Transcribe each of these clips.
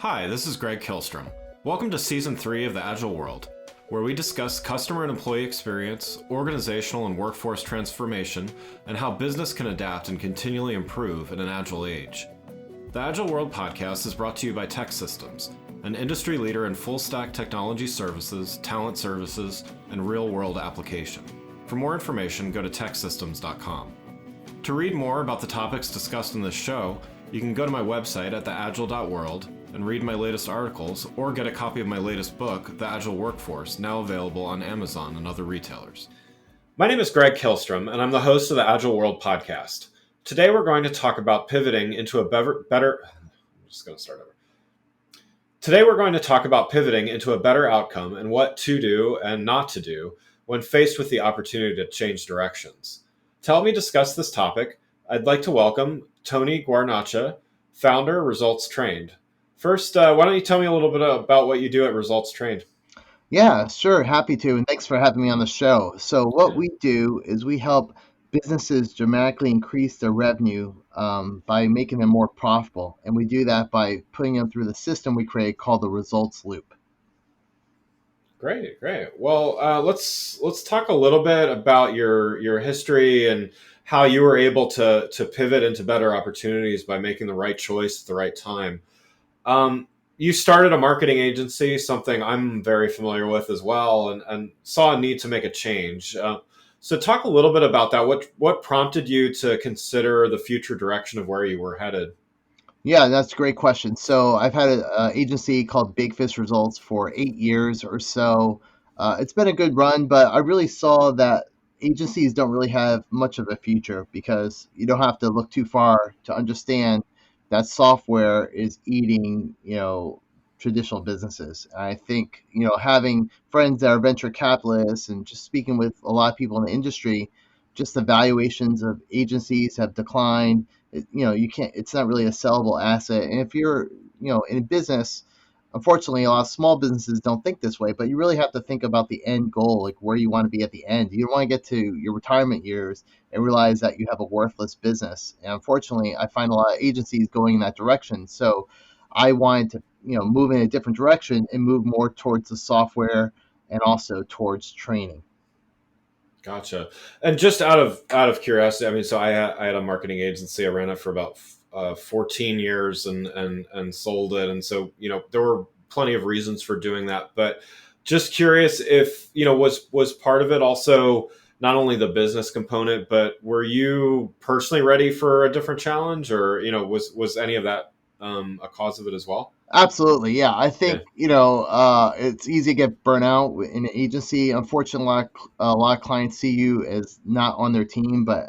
Hi, this is Greg Kilstrom. Welcome to Season 3 of the Agile World, where we discuss customer and employee experience, organizational and workforce transformation, and how business can adapt and continually improve in an agile age. The Agile World podcast is brought to you by TEKsystems, an industry leader in full-stack technology services, talent services, and real-world application. For more information, go to teksystems.com. To read more about the topics discussed in this show, you can go to my website at theagile.world and read my latest articles, or get a copy of my latest book, The Agile Workforce, now available on Amazon and other retailers. My name is Greg Kilstrom, and I'm the host of the Agile World podcast. Today we're going to talk about pivoting into a better outcome and what to do and not to do when faced with the opportunity to change directions. To help me discuss this topic, I'd like to welcome Tony Guarnaccia, founder, Results Trained. First, why don't you tell me a little bit about what you do at Results Trained? Yeah, sure. Happy to. And thanks for having me on the show. So what we do is we help businesses dramatically increase their revenue by making them more profitable. And we do that by putting them through the system we create called the results loop. Great. Well, let's talk a little bit about your history and how you were able to pivot into better opportunities by making the right choice at the right time. You started a marketing agency, something I'm very familiar with as well, and saw a need to make a change. So talk a little bit about that. What prompted you to consider the future direction of where you were headed? Yeah, that's a great question. So I've had an agency called Big Fish Results for 8 years or so. It's been a good run, but I really saw that agencies don't really have much of a future because you don't have to look too far to understand that software is eating, traditional businesses. I think, having friends that are venture capitalists and just speaking with a lot of people in the industry, just the valuations of agencies have declined. You can't, it's not really a sellable asset. And if you're, in business, unfortunately, a lot of small businesses don't think this way, but you really have to think about the end goal, like where you want to be at the end. You don't want to get to your retirement years and realize that you have a worthless business. And unfortunately, I find a lot of agencies going in that direction. So I wanted to, move in a different direction and move more towards the software and also towards training. Gotcha. And just out of curiosity, I mean, so I had a marketing agency. I ran it for about 14 years and sold it. And so, there were plenty of reasons for doing that, but just curious if, was part of it also not only the business component, but were you personally ready for a different challenge, or, was any of that a cause of it as well? Absolutely. Yeah. I think, it's easy to get burnt out in an agency. Unfortunately, a lot of clients see you as not on their team, but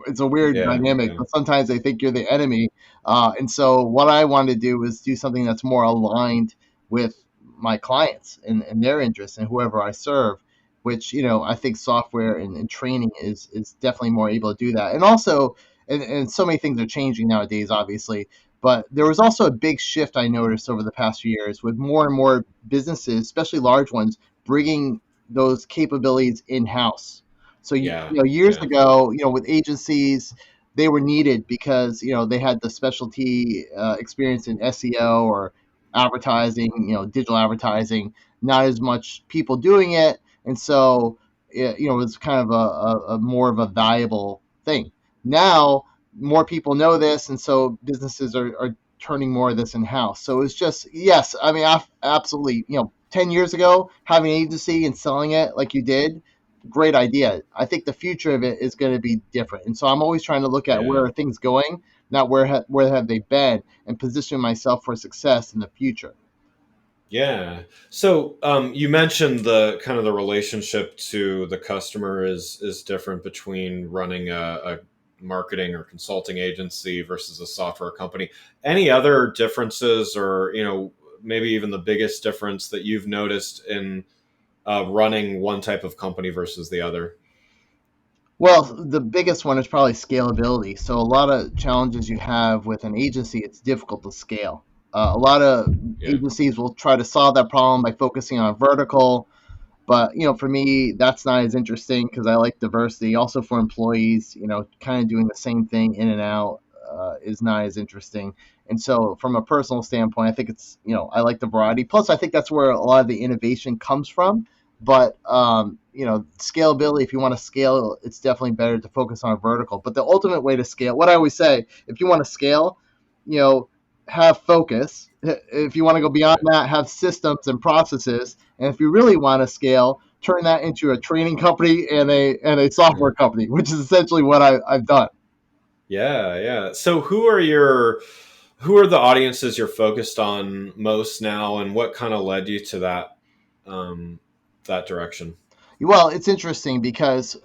it's a weird dynamic. Yeah. But sometimes they think you're the enemy. And so what I wanted to do was do something that's more aligned with my clients and their interests and whoever I serve, which, I think software and training is definitely more able to do that. And also, and so many things are changing nowadays, obviously. But there was also a big shift I noticed over the past few years with more and more businesses, especially large ones, bringing those capabilities in-house. So, years ago, with agencies, they were needed because, they had the specialty experience in SEO or advertising, digital advertising, not as much people doing it. And so, it was kind of a more of a valuable thing. Now, more people know this, and so businesses are turning more of this in-house. So it's just, yes, I mean, absolutely, 10 years ago, having an agency and selling it like you did, great idea. I think the future of it is going to be different. And so I'm always trying to look at where are things going, not where have they been, and position myself for success in the future. Yeah. So you mentioned the kind of the relationship to the customer is different between running a marketing or consulting agency versus a software company. Any other differences, or maybe even the biggest difference that you've noticed in running one type of company versus the other? Well, the biggest one is probably scalability. So a lot of challenges you have with an agency, it's difficult to scale. A lot of agencies will try to solve that problem by focusing on vertical. But, for me, that's not as interesting because I like diversity. Also for employees, kind of doing the same thing in and out is not as interesting. And so from a personal standpoint, I think it's, I like the variety. Plus, I think that's where a lot of the innovation comes from. But, scalability, if you want to scale, it's definitely better to focus on a vertical. But the ultimate way to scale, what I always say, if you want to scale, you know, have focus. If you want to go beyond that, have systems and processes. And if you really want to scale, turn that into a training company and a software company, which is essentially what I've done. Yeah, yeah. So who are the audiences you're focused on most now, and what kind of led you to that direction? Well, it's interesting because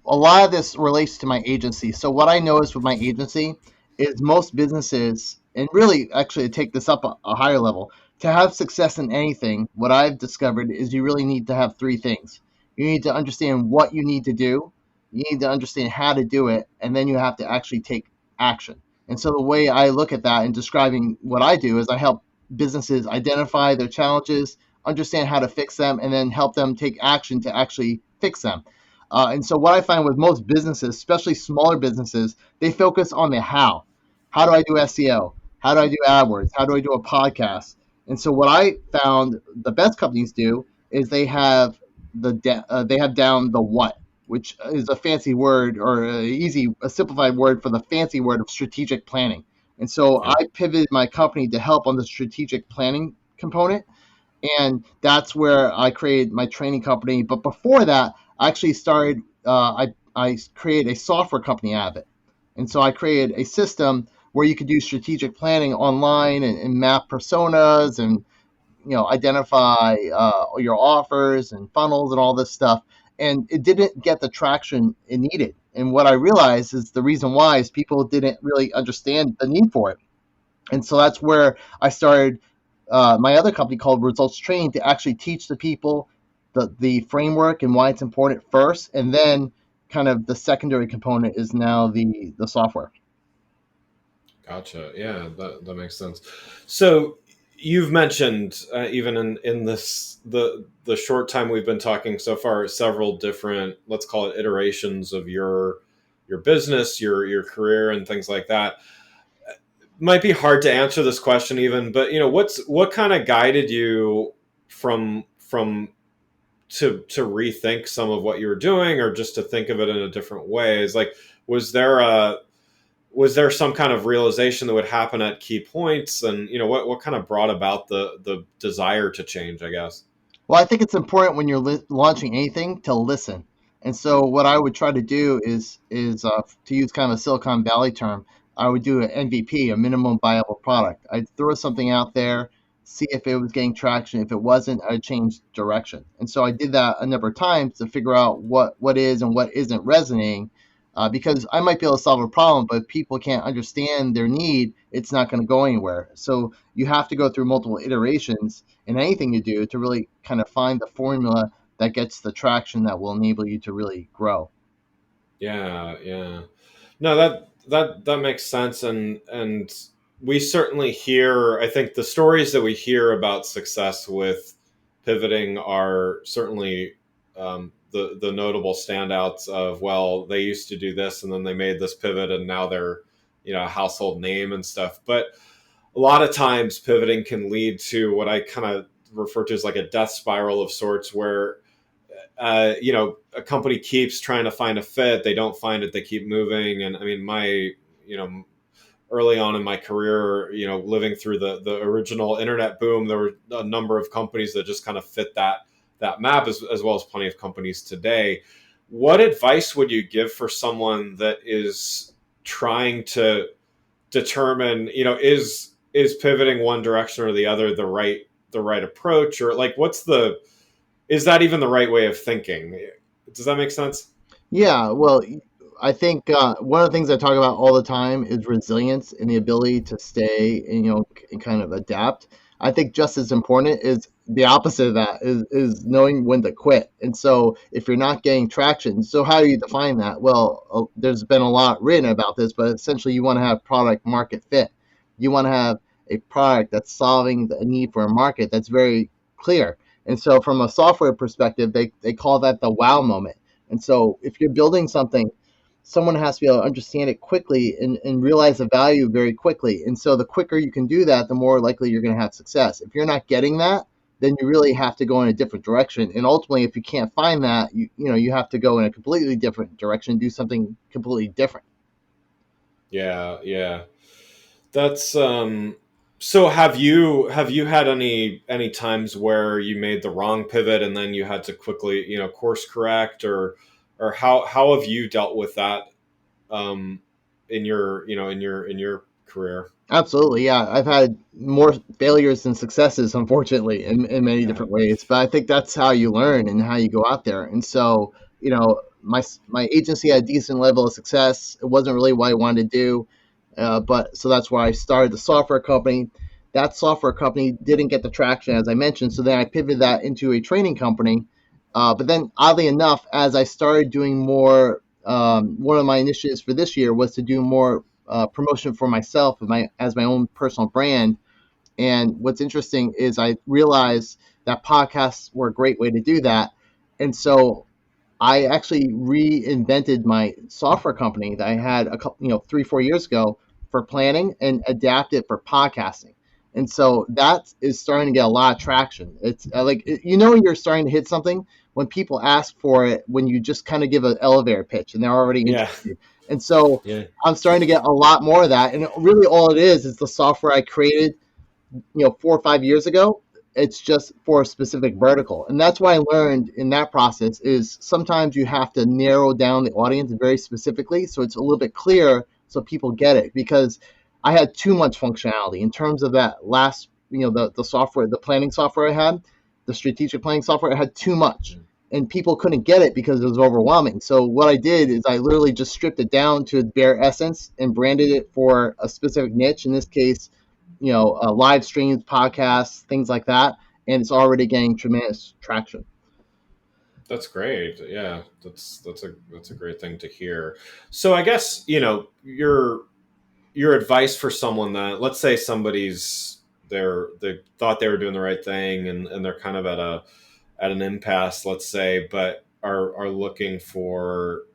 a lot of this relates to my agency. So what I noticed with my agency is most businesses, and really actually to take this up a higher level, to have success in anything, what I've discovered is you really need to have three things. You need to understand what you need to do, you need to understand how to do it, and then you have to actually take action. And so the way I look at that in describing what I do is I help businesses identify their challenges, understand how to fix them, and then help them take action to actually fix them. And so what I find with most businesses, especially smaller businesses, they focus on the how. How do I do SEO? How do I do AdWords? How do I do a podcast? And so what I found the best companies do is they have down the what, which is a fancy word or a simplified word for the fancy word of strategic planning. And so Yeah. I pivoted my company to help on the strategic planning component, and that's where I created my training company. But before that, I actually started. I created a software company out of it, and so I created a system where you could do strategic planning online and map personas and identify your offers and funnels and all this stuff. And it didn't get the traction it needed. And what I realized is the reason why is people didn't really understand the need for it. And so that's where I started my other company called Results Training to actually teach the people the framework and why it's important first, and then kind of the secondary component is now the software. Gotcha. Yeah, that makes sense. So you've mentioned even in this the short time we've been talking so far, several different, let's call it, iterations of your business, your career, and things like that. Might be hard to answer this question even, but what kind of guided you from to rethink some of what you were doing, or just to think of it in a different way? Is like, was there a was there some kind of realization that would happen at key points, and what kind of brought about the desire to change, I guess? Well, I think it's important when you're launching anything to listen. And so what I would try to do is to use kind of a Silicon Valley term, I would do an MVP, a minimum viable product. I'd throw something out there, see if it was getting traction. If it wasn't, I'd change direction. And so I did that a number of times to figure out what is and what isn't resonating. Because I might be able to solve a problem, but if people can't understand their need, it's not going to go anywhere. So you have to go through multiple iterations in anything you do to really kind of find the formula that gets the traction that will enable you to really grow. Yeah, yeah. No, that makes sense, and we certainly hear. I think the stories that we hear about success with pivoting are certainly the notable standouts of, well, they used to do this and then they made this pivot and now they're a household name and stuff. But a lot of times pivoting can lead to what I kind of refer to as like a death spiral of sorts, where a company keeps trying to find a fit. They don't find it. They keep moving. And I mean, early on in my career, living through the original internet boom, there were a number of companies that just kind of fit that map, as well as plenty of companies today. What advice would you give for someone that is trying to determine, is pivoting one direction or the other the right approach, or like, is that even the right way of thinking? Does that make sense? Yeah, well, I think one of the things I talk about all the time is resilience and the ability to stay and and kind of adapt. I think just as important is the opposite of that is knowing when to quit. And so if you're not getting traction, so how do you define that? Well, there's been a lot written about this, but essentially you want to have product market fit. You want to have a product that's solving the need for a market that's very clear. And so from a software perspective, they call that the wow moment. And so if you're building something someone has to be able to understand it quickly and realize the value very quickly. And so the quicker you can do that, the more likely you're going to have success. If you're not getting that, then you really have to go in a different direction. And ultimately, if you can't find that, you have to go in a completely different direction, do something completely different. Yeah, yeah. That's so have you had any times where you made the wrong pivot and then you had to quickly, course correct, or how have you dealt with that um in your, in your career? Absolutely, yeah. I've had more failures than successes, unfortunately, in many Yeah. different ways. But I think that's how you learn and how you go out there. And so, my agency had a decent level of success. It wasn't really what I wanted to do, but so that's why I started the software company. That software company didn't get the traction as I mentioned, so then I pivoted that into a training company. But then, oddly enough, as I started doing more, one of my initiatives for this year was to do more promotion for myself as my own personal brand. And what's interesting is I realized that podcasts were a great way to do that. And so I actually reinvented my software company that I had a couple, 3, 4 years ago for planning and adapt it for podcasting. And so that is starting to get a lot of traction. It's like, you're starting to hit something when people ask for it, when you just kind of give an elevator pitch and they're already Yeah. interested. And so Yeah. I'm starting to get a lot more of that. And really all it is the software I created 4 or 5 years ago. It's just for a specific vertical, and that's what I learned in that process is sometimes you have to narrow down the audience very specifically so it's a little bit clearer so people get it, because I had too much functionality in terms of that last, the software, the planning software I had, the strategic planning software. I had too much and people couldn't get it because it was overwhelming. So what I did is I literally just stripped it down to its bare essence and branded it for a specific niche, in this case, live streams, podcasts, things like that, and it's already getting tremendous traction. That's great. Yeah, that's a great thing to hear. So I guess, your advice for someone that, let's say somebody's they thought they were doing the right thing, and they're kind of at an impasse, let's say, but are looking for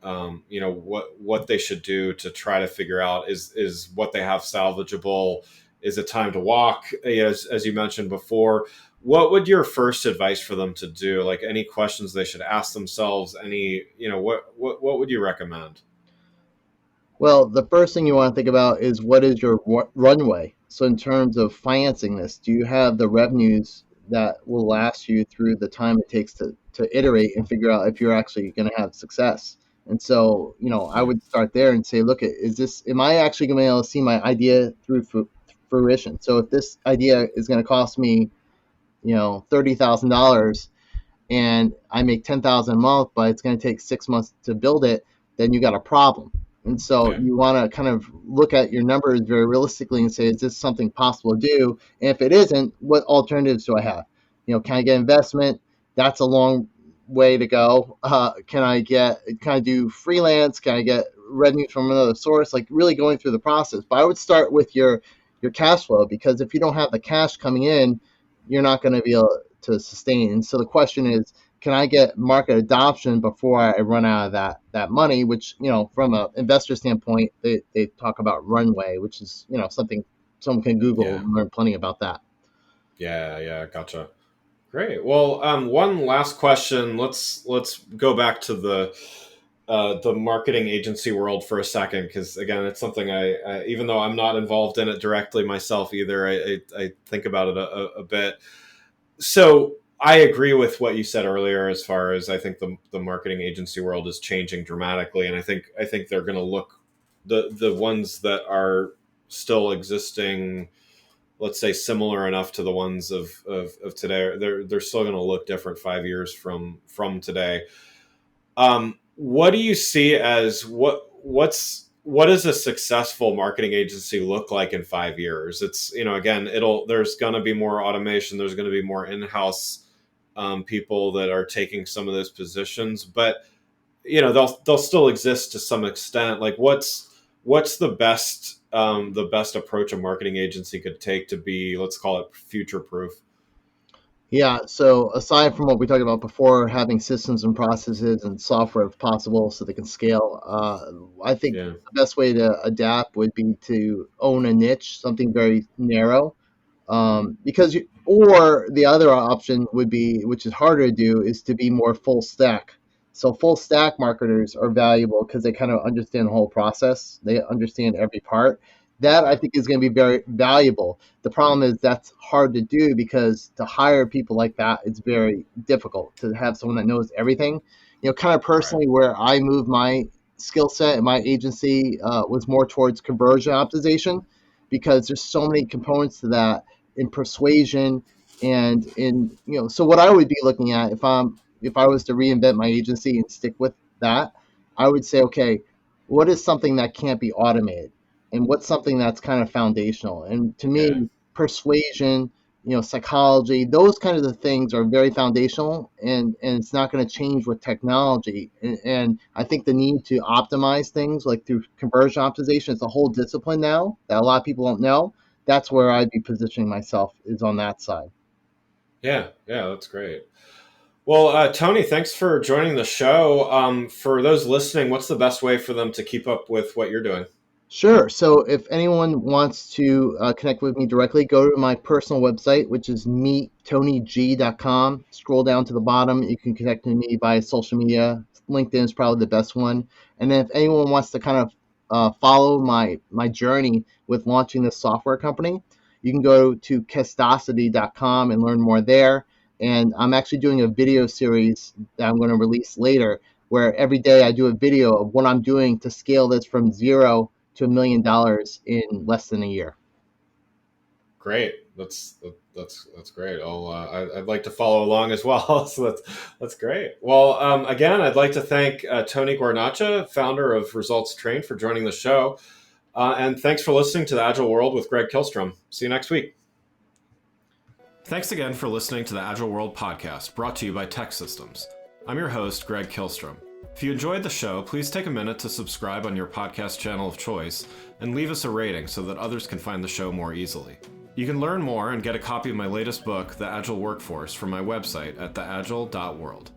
what they should do to try to figure out, is what they have salvageable, is it time to walk, as you mentioned before. What would your first advice for them to do, like any questions they should ask themselves, any, what would you recommend? Well, the first thing you want to think about is what is your runway. So, in terms of financing this, do you have the revenues that will last you through the time it takes to iterate and figure out if you're actually going to have success? And so, I would start there and say, look, am I actually going to be able to see my idea through fruition? So, if this idea is going to cost me, $30,000, and I make 10,000 a month, but it's going to take 6 months to build it, then you got a problem. And so Yeah. you want to kind of look at your numbers very realistically and say, is this something possible to do? And if it isn't, what alternatives do I have? Can I get investment? That's a long way to go. Can I do freelance? Can I get revenue from another source? Like really going through the process. But I would start with your cash flow, because if you don't have the cash coming in, you're not going to be able to sustain. And so the question is, can I get market adoption before I run out of that money? Which, from an investor standpoint, they talk about runway, which is, something someone can Google Yeah. and learn plenty about that. Yeah. Yeah. Gotcha. Great. Well, one last question. Let's go back to the marketing agency world for a second, because again, it's something I, even though I'm not involved in it directly myself either, I think about it a bit. So I agree with what you said earlier, as far as I think the marketing agency world is changing dramatically, and I think they're going to look, the ones that are still existing, let's say similar enough to the ones of today, they're still going to look different 5 years from today. What do you see as what does a successful marketing agency look like in 5 years? It's, again, there's going to be more automation. There's going to be more in-house people that are taking some of those positions, but they'll still exist to some extent. Like what's the best approach a marketing agency could take to be, let's call it, future proof? Yeah, so aside from what we talked about before, having systems and processes and software if possible so they can scale, I think Yeah. the best way to adapt would be to own a niche, something very narrow. Or the other option would be, which is harder to do, is to be more full stack. So full stack marketers are valuable because they kind of understand the whole process. They understand every part. That I Yeah. think is going to be very valuable. The problem is that's hard to do because to hire people like that, it's very difficult to have someone that knows everything. Kind of Right. personally, where I moved my skill set and my agency was more towards conversion optimization because there's so many components to that in persuasion and in so what I would be looking at if I was to reinvent my agency and stick with that, I would say, okay, what is something that can't be automated and what's something that's kind of foundational? And to Yeah. me, persuasion, psychology, those kind of the things are very foundational, and it's not going to change with technology. And I think the need to optimize things like through conversion optimization is a whole discipline now that a lot of people don't know. That's where I'd be positioning myself, is on that side. Yeah. Yeah. That's great. Well, Tony, thanks for joining the show. For those listening, what's the best way for them to keep up with what you're doing? Sure. So if anyone wants to connect with me directly, go to my personal website, which is meettonyg.com. Scroll down to the bottom. You can connect with me via social media. LinkedIn is probably the best one. And then if anyone wants to kind of follow my journey with launching this software company, you can go to castosity.com and learn more there. And I'm actually doing a video series that I'm going to release later, where every day I do a video of what I'm doing to scale this from zero to $1 million in less than a year. Great. That's great. I'd like to follow along as well. So that's great. Well, again, I'd like to thank Tony Guarnaccia, founder of Results Train, for joining the show. And thanks for listening to the Agile World with Greg Kilstrom. See you next week. Thanks again for listening to the Agile World podcast, brought to you by Tech Systems. I'm your host, Greg Kilstrom. If you enjoyed the show, please take a minute to subscribe on your podcast channel of choice and leave us a rating so that others can find the show more easily. You can learn more and get a copy of my latest book, The Agile Workforce, from my website at theagile.world.